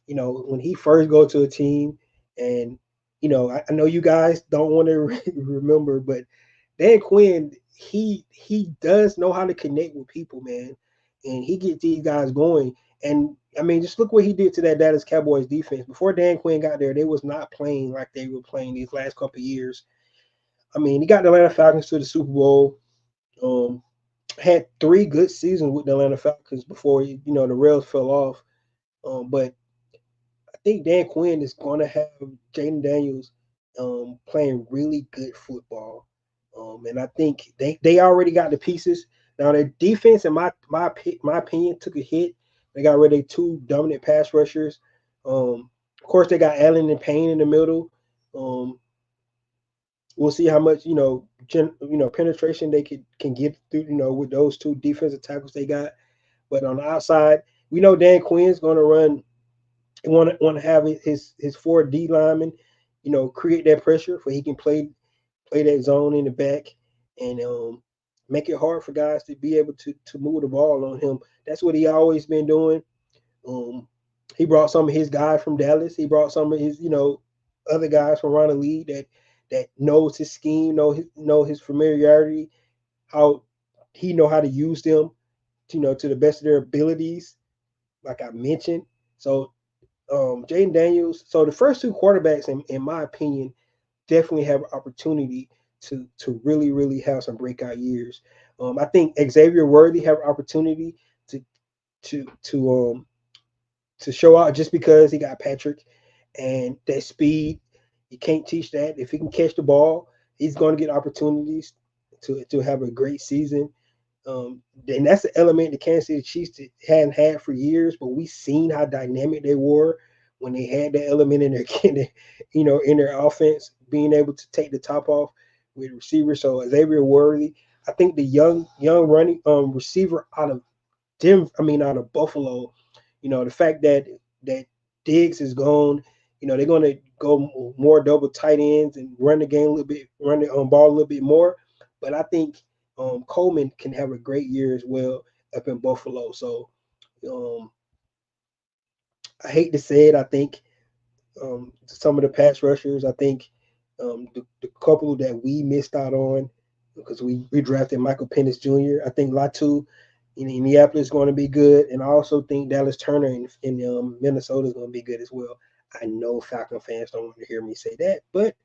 You know, when he first go to a team, and I know you guys don't want to remember, but Dan Quinn, he does know how to connect with people, man, and he gets these guys going. And I mean, just look what he did to that Dallas Cowboys defense. Before Dan Quinn got there, they was not playing like they were playing these last couple of years. I mean, he got the Atlanta Falcons to the Super Bowl. Um, had 3 good seasons with the Atlanta Falcons before the rails fell off. But I think Dan Quinn is going to have Jaden Daniels playing really good football, and I think they already got the pieces. Now their defense, in my opinion, took a hit. They got rid of 2 dominant pass rushers. Of course, they got Allen and Payne in the middle. Um, we'll see how much penetration they can get through with those 2 defensive tackles they got. But on the outside, we know Dan Quinn's going to run. Want to have his 4 D linemen, create that pressure for he can play that zone in the back and make it hard for guys to be able to move the ball on him. That's what he always been doing. Um, he brought some of his guys from Dallas. He brought some of his other guys from around the league that knows his scheme, know his familiarity, how he know how to use them, to the best of their abilities, like I mentioned. So Jaden Daniels. So the first 2 quarterbacks, in my opinion, definitely have an opportunity to really really have some breakout years. I think Xavier Worthy have an opportunity to to to um to show out just because he got Patrick and that speed. You can't teach that. If he can catch the ball, he's going to get opportunities to have a great season. And that's the element the Kansas City Chiefs hadn't had for years, but we seen how dynamic they were when they had that element in their, in their offense, being able to take the top off with receivers. So Xavier Worthy, I think the young running receiver out of out of Buffalo, the fact that Diggs is gone, they're going to go more double tight ends and run the game a little bit, run the ball a little bit more. But I think Coleman can have a great year as well up in Buffalo. So um, I hate to say it, I think some of the pass rushers, I think the couple that we missed out on because we drafted Michael Penix Jr. I think Latu in Indianapolis is going to be good, and I also think Dallas Turner in Minnesota is going to be good as well. I know Falcon fans don't want to hear me say that, but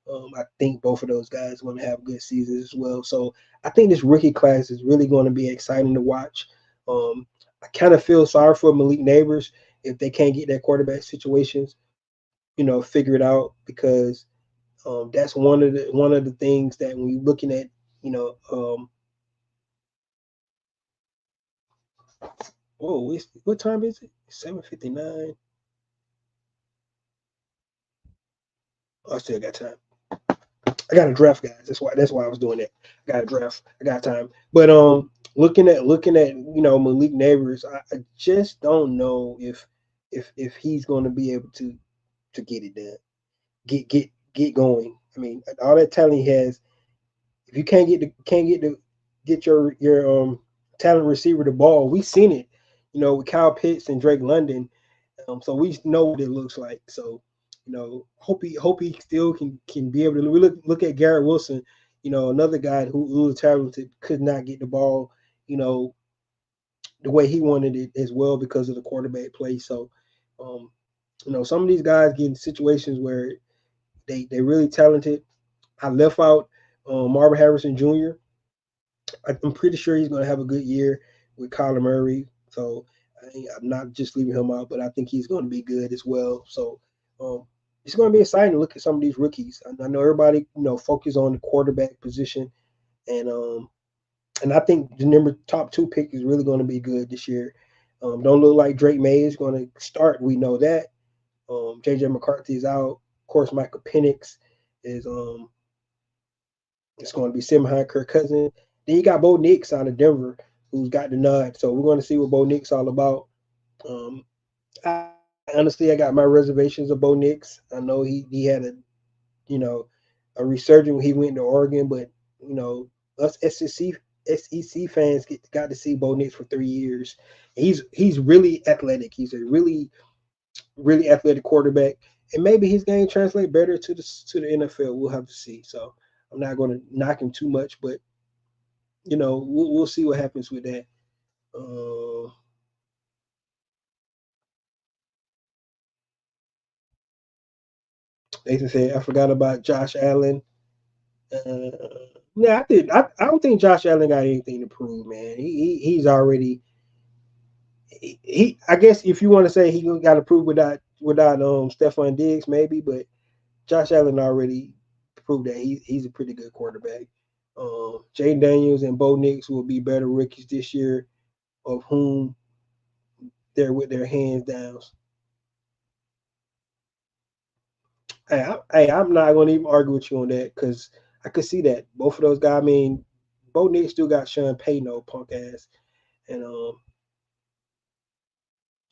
I think both of those guys are going to have good seasons as well. So I think this rookie class is really going to be exciting to watch. I kind of feel sorry for Malik Neighbors if they can't get their quarterback situations, figured out because that's one of the things that when you're looking at, what time is it? 7:59. I still got time. I got a draft, guys. That's why I was doing that. I got a draft. I got time. But looking at Malik Neighbors, I just don't know if he's going to be able to get it done, get going. I mean, all that talent he has. If you can't get your talent receiver the ball, we seen it, with Kyle Pitts and Drake London. So we know what it looks like. So, hope he still can be able to. We look at Garrett Wilson, another guy who was talented, could not get the ball, the way he wanted it as well because of the quarterback play. So, um, some of these guys get in situations where they really talented. I left out Marvin Harrison Jr. I'm pretty sure he's going to have a good year with Kyler Murray. So I'm not just leaving him out, but I think he's going to be good as well. So um, it's going to be exciting to look at some of these rookies. I know everybody, focus on the quarterback position, and And I think the number top two pick is really going to be good this year. Don't look like Drake May is going to start. We know that. JJ McCarthy is out. Of course, Michael Penix is it's going to be sitting behind Kirk Cousins. Then you got Bo Nix out of Denver, who's got the nod. So we're going to see what Bo Nix all about. I honestly, I got my reservations of Bo Nix. I know he had you know a resurgence when he went to Oregon, but you know us SEC fans got to see Bo Nix for 3 years. He's really athletic. He's a really athletic quarterback, and maybe his game translate better to the NFL. We'll have to see. So I'm not going to knock him too much, but we'll see what happens with that. Uh, Nathan said, "I forgot about Josh Allen." Uh, yeah, I don't think Josh Allen got anything to prove, man. He's already I guess if you want to say he got to prove without Stephon Diggs maybe, but Josh Allen already proved that he's a pretty good quarterback. Jay Daniels and Bo Nix will be better rookies this year, of whom they're with their hands down. I'm not going to even argue with you on that because I could see that both of those guys. I mean, Bo Nix still got Sean Payton, no punk ass,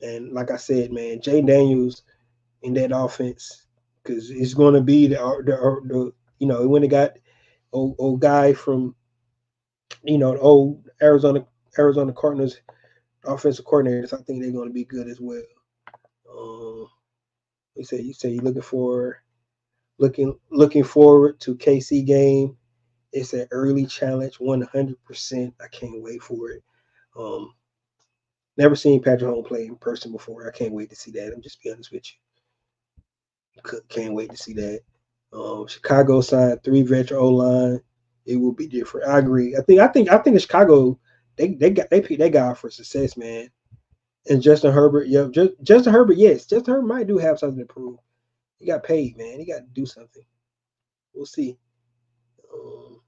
and like I said, man, Jay Daniels in that offense because it's going to be the when they got old guy from the old Arizona Cardinals offensive coordinators. I think they're going to be good as well. Um, you say you're looking forward to KC game. It's an early challenge, 100%. I can't wait for it. Um, Never seen Patrick Holmes play in person before. I can't wait to see that. I'm just be honest with you. Can't wait to see that. Chicago signed 3 veteran O line. It will be different. I agree. I think the Chicago they picked that guy for success, man. And Justin Herbert, yeah, Justin Herbert, yes, Justin Herbert might do have something to prove. He got paid, man. He got to do something. We'll see. Um,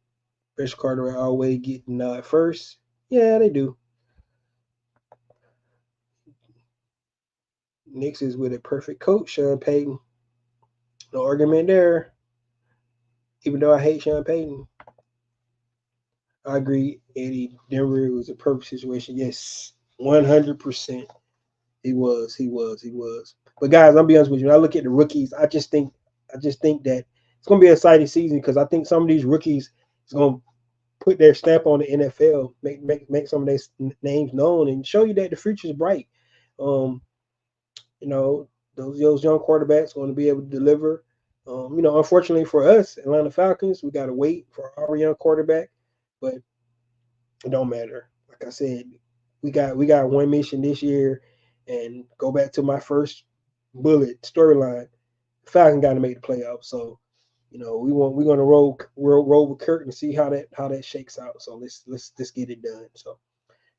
Fresh Carter always get the nod first. Yeah, they do. Knicks is with a perfect coach, Sean Payton. No argument there. Even though I hate Sean Payton, I agree. Eddie Denver was a perfect situation. Yes, 100%. He was. He was. He was. But guys, I'm be honest with you. When I look at the rookies, I just think that it's gonna be an exciting season because I think some of these rookies is gonna put their stamp on the NFL, make some of their names known, and show you that the future is bright. Um, you know, those young quarterbacks going to be able to deliver. Unfortunately for us, Atlanta Falcons, we got to wait for our young quarterback, but it don't matter. Like I said, we got one mission this year, and go back to my first bullet storyline. Falcons got to make the playoffs, so we're gonna roll with Kurt and see how that shakes out. So let's get it done. So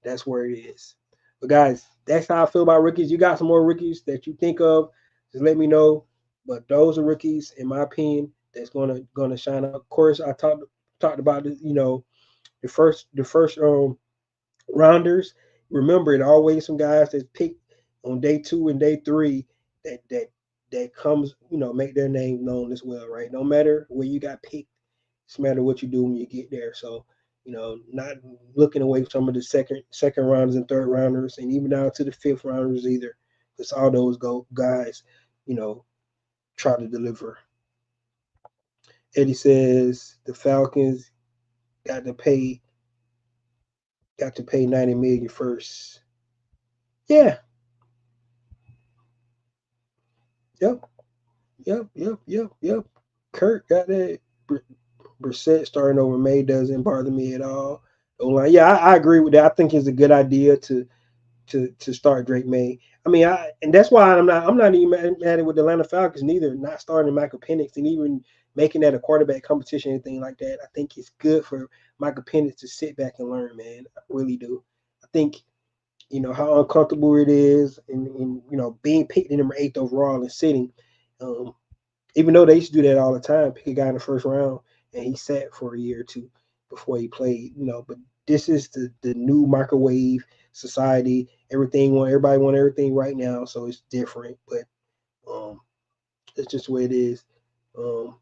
that's where it is. But guys, that's how I feel about rookies. You got some more rookies that you think of, just let me know. But those are rookies, in my opinion, that's gonna shine out. Of course, I talked about the first rounders. Remember, it always some guys that's picked on day 2 and day 3 that comes make their name known as well, right? No matter where you got picked, it's matter what you do when you get there. So not looking away from some of the second rounders and third rounders, and even down to the fifth rounders either, because all those guys, you know, try to deliver. Eddie says the Falcons got to pay got to pay 90 million first. Yeah, yep, yep. Kurt got that. Brissett starting over May doesn't bother me at all. O-line, yeah, I agree with that. I think it's a good idea to start Drake May. I mean, and that's why I'm not even mad with the Atlanta Falcons neither. Not starting Michael Penix and even making that a quarterback competition, anything like that. I think it's good for Michael Penix to sit back and learn, man. I really do. I think how uncomfortable it is, and being picked in number 8th overall and sitting. Um, Even though they used to do that all the time, pick a guy in the first round and he sat for a year or two before he played. But this is the new microwave society. Everybody want everything right now, so it's different. But um, it's just the way it is. Um,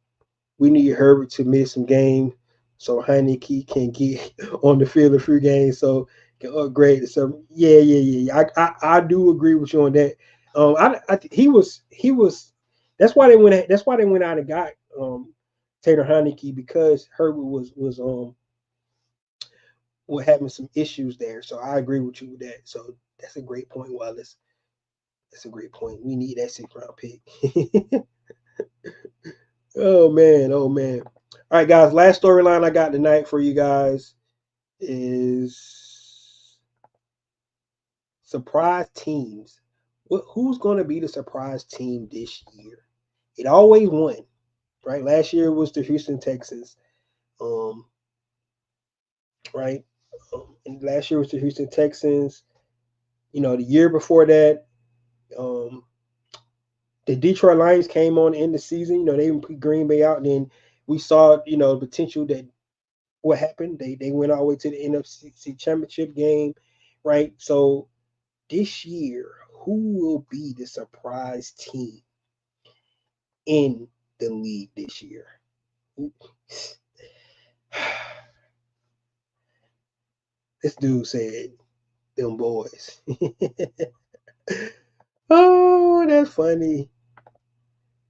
we need Herbert to miss some games so Heineke can get on the field a few games so can upgrade to some. Yeah. I do agree with you on that. He was. That's why they went. That's why they went out and got Taylor Heineke because Herbert was having some issues there. So I agree with you with that. So that's a great point, Wallace. That's a great point. We need that 6th round pick. Oh man, oh man. All right, guys. Last storyline I got tonight for you guys is surprise teams. Who's going to be the surprise team this year? It always won, right? Last year was the Houston Texans, um, right? And last year was the Houston Texans. The year before that, um, the Detroit Lions came on in the season. They put Green Bay out, and then we saw, the potential that what happened. They went all the way to the NFC Championship game, right? So this year, who will be the surprise team in the league this year? This dude said, "Them boys." Oh, that's funny.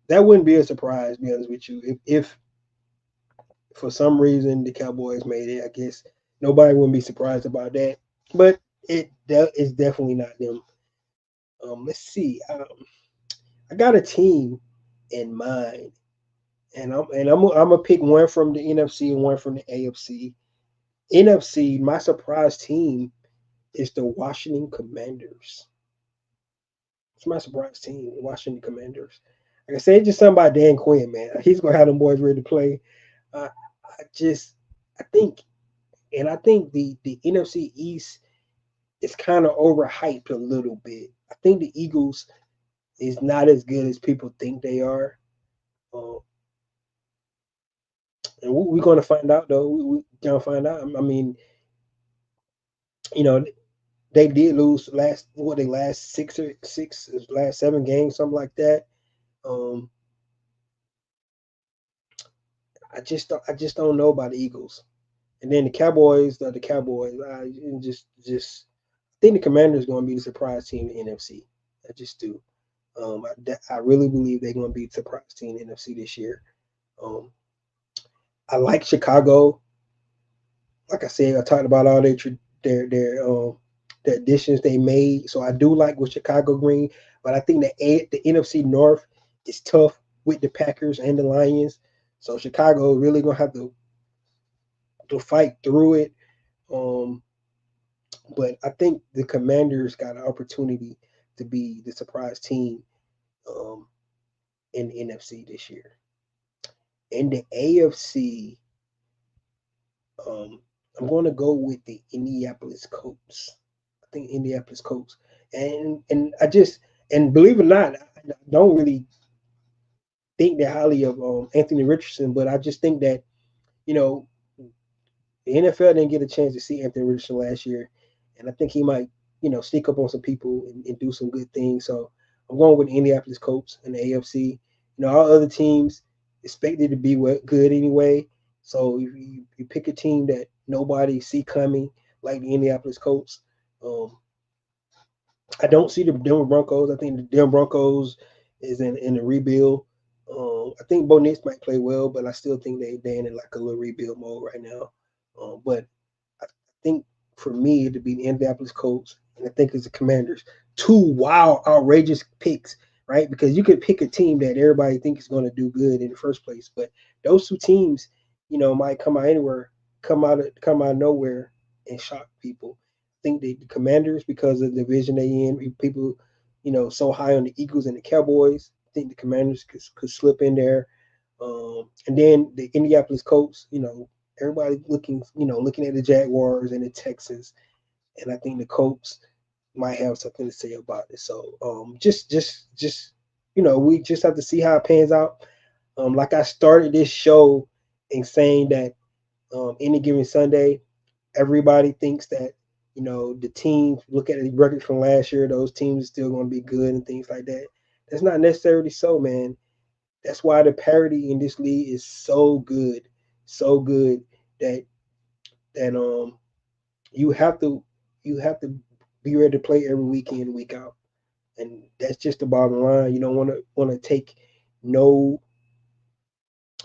That wouldn't be a surprise, to be honest with you. If for some reason the Cowboys made it, I guess nobody wouldn't be surprised about that. But it's definitely not them. Let's see. I got a team in mind, and I'm gonna pick one from the NFC and one from the AFC. NFC, my surprise team is the Washington Commanders. It's my surprise team, the Washington Commanders. Like I said, just something about Dan Quinn, man. He's gonna have them boys ready to play. Uh, I just, I think, and I think the NFC East is kind of overhyped a little bit. I think the Eagles is not as good as people think they are. Uh, and we're going to find out, though. We're going to find out. I mean, you know, they did lose last six, last 7 games, something like that. Um, I just don't know about the Eagles. And then the Cowboys, the Cowboys. I just think the Commanders going to be the surprise team in the NFC. I just do. I really believe they're going to be the surprise team in the NFC this year. Um, I like Chicago. Like I said, I talked about all the additions they made. So I do like with Chicago Green, but I think the NFC North is tough with the Packers and the Lions. So Chicago really gonna have to fight through it. Um, but I think the Commanders got an opportunity to be the surprise team um, in the NFC this year. In the AFC, um, I'm going to go with the Indianapolis Colts. I think Indianapolis Colts, and I just and believe it or not, I don't really think that highly of Anthony Richardson, but I just think that you know the NFL didn't get a chance to see Anthony Richardson last year, and I think he might sneak up on some people and do some good things. So I'm going with the Indianapolis Colts and the AFC. All other teams expected to be good anyway. So if you pick a team that nobody see coming, like the Indianapolis Colts, um, I don't see the Denver Broncos. I think the Denver Broncos is in a rebuild. I think Bo Nix might play well, but I still think they're in like a little rebuild mode right now. But I think for me to be the Indianapolis Colts, and I think it's the Commanders, two wild, outrageous picks, right? Because you could pick a team that everybody thinks is going to do good in the first place, but those two teams, might come out anywhere, come out of nowhere and shock people. I think the Commanders, because of the division they in, people, so high on the Eagles and the Cowboys. I think the Commanders could slip in there. And then the Indianapolis Colts, everybody looking at the Jaguars and the Texans, and I think the Colts might have something to say about it. So just we just have to see how it pans out. Like I started this show in saying that any given Sunday, everybody thinks that, the teams look at the records from last year, those teams are still going to be good and things like that. That's not necessarily so, man. That's why the parity in this league is so good that that you have to you have to be ready to play every week in, week out, and that's just the bottom line. You don't want to take no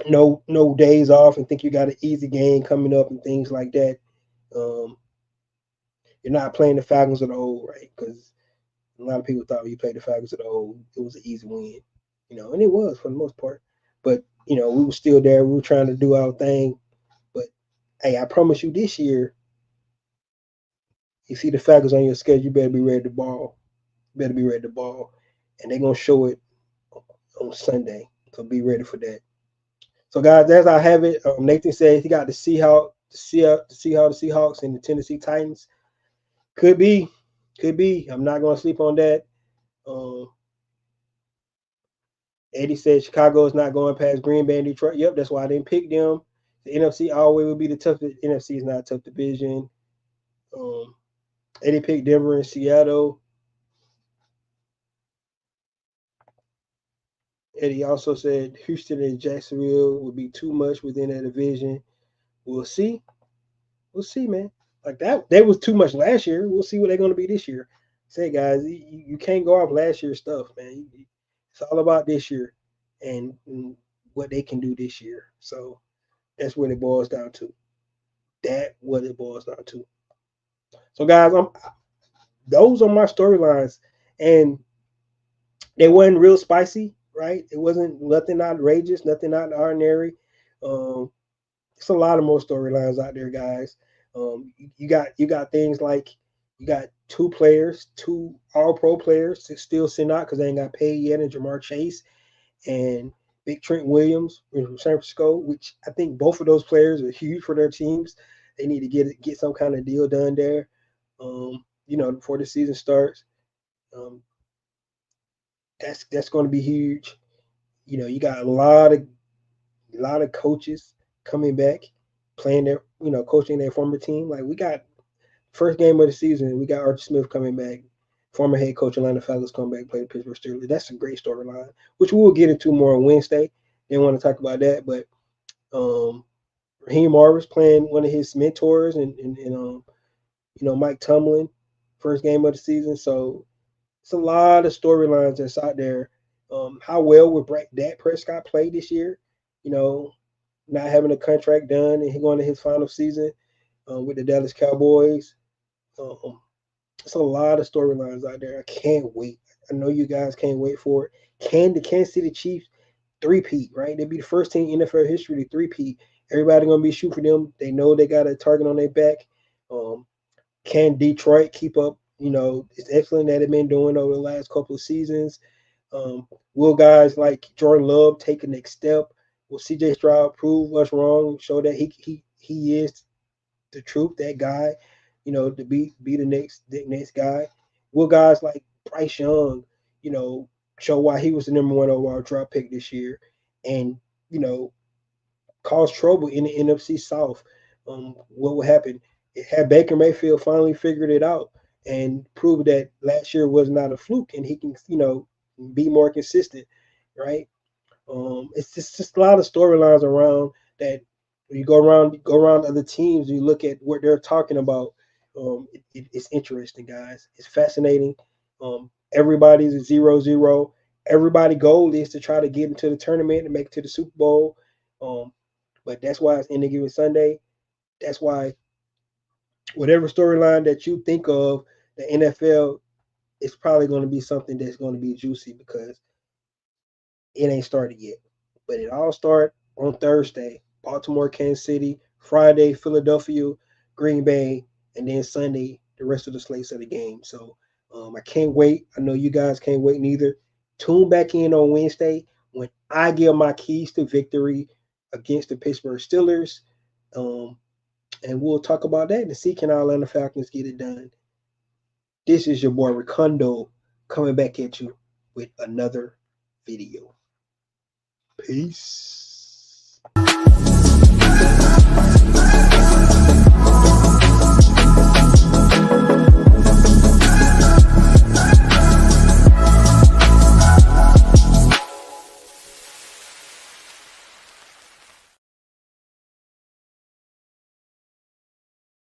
no days off and think you got an easy game coming up and things like that. Um, you're not playing the Falcons of the old, right? Because a lot of people thought when you played the Falcons of the old, it was an easy win, and it was for the most part. But we were still there. We were trying to do our thing. But hey, I promise you, this year, you see the Falcons on your schedule, you better be ready to ball. You better be ready to ball, and they're gonna show it on Sunday. So be ready for that. So guys, as I have it, Nathan says he got the Seahawks, and the Tennessee Titans. Could be, could be. I'm not gonna sleep on that. Um, Eddie said Chicago is not going past Green Bay and Detroit. Yep, that's why I didn't pick them. The NFC always will be the toughest. NFC is not a tough division. Um, Eddie picked Denver and Seattle. Eddie also said Houston and Jacksonville would be too much within that division. We'll see. We'll see, man. Like that was too much last year. We'll see what they're going to be this year. Say, guys, you can't go off last year's stuff, man. It's all about this year and what they can do this year. So that's what it boils down to. That what it boils down to. So, guys, those are my storylines, and they wasn't real spicy, right? It wasn't nothing outrageous, nothing out of the ordinary. Um, It's a lot of more storylines out there, guys. You got things like you got two All Pro players still sitting out because they ain't got paid yet, and Jamar Chase and Big Trent Williams from San Francisco, which I think both of those players are huge for their teams. They need to get some kind of deal done there, before the season starts. Um, that's going to be huge. You got a lot of coaches coming back, playing coaching their former team. Like we got first game of the season, we got Archie Smith coming back, former head coach Atlanta Falcons coming back, play the Pittsburgh Steelers. That's a great storyline, which we will get into more on Wednesday. Didn't want to talk about that, but Raheem Morris playing one of his mentors and Mike Tomlin, first game of the season. So it's a lot of storylines that's out there. How well would Dak Prescott play this year? You know, not having a contract done and he going to his final season with the Dallas Cowboys. Um, it's a lot of storylines out there. I can't wait. I know you guys can't wait for it. Can the Kansas City Chiefs three-peat, right? They'd be the first team in NFL history to three-peat. Everybody gonna be shooting for them. They know they got a target on their back. Um, can Detroit keep up? It's excellent that they've been doing over the last couple of seasons. Will guys like Jordan Love take the next step? Will CJ Stroud prove us wrong? Show that he is the truth, that guy, to be the next guy. Will guys like Bryce Young, show why he was the number one overall draft pick this year, and you know cause trouble in the NFC South? What will happen? It had Baker Mayfield finally figured it out and proved that last year was not a fluke, and he can be more consistent, right? It's just a lot of storylines around that. When you go around other teams, you look at what they're talking about. It's interesting, guys. It's fascinating. Everybody's a 0-0. Everybody' goal is to try to get into the tournament and make it to the Super Bowl. But that's why it's any given Sunday. That's why whatever storyline that you think of, the NFL is probably going to be something that's going to be juicy because it ain't started yet. But it all start on Thursday. Baltimore, Kansas City, Friday, Philadelphia, Green Bay, and then Sunday, the rest of the slates of the game. So I can't wait. I know you guys can't wait neither. Tune back in on Wednesday when I give my keys to victory against the Pittsburgh Steelers. And we'll talk about that and see can our Atlanta Falcons get it done. This is your boy Ricondo coming back at you with another video. Peace.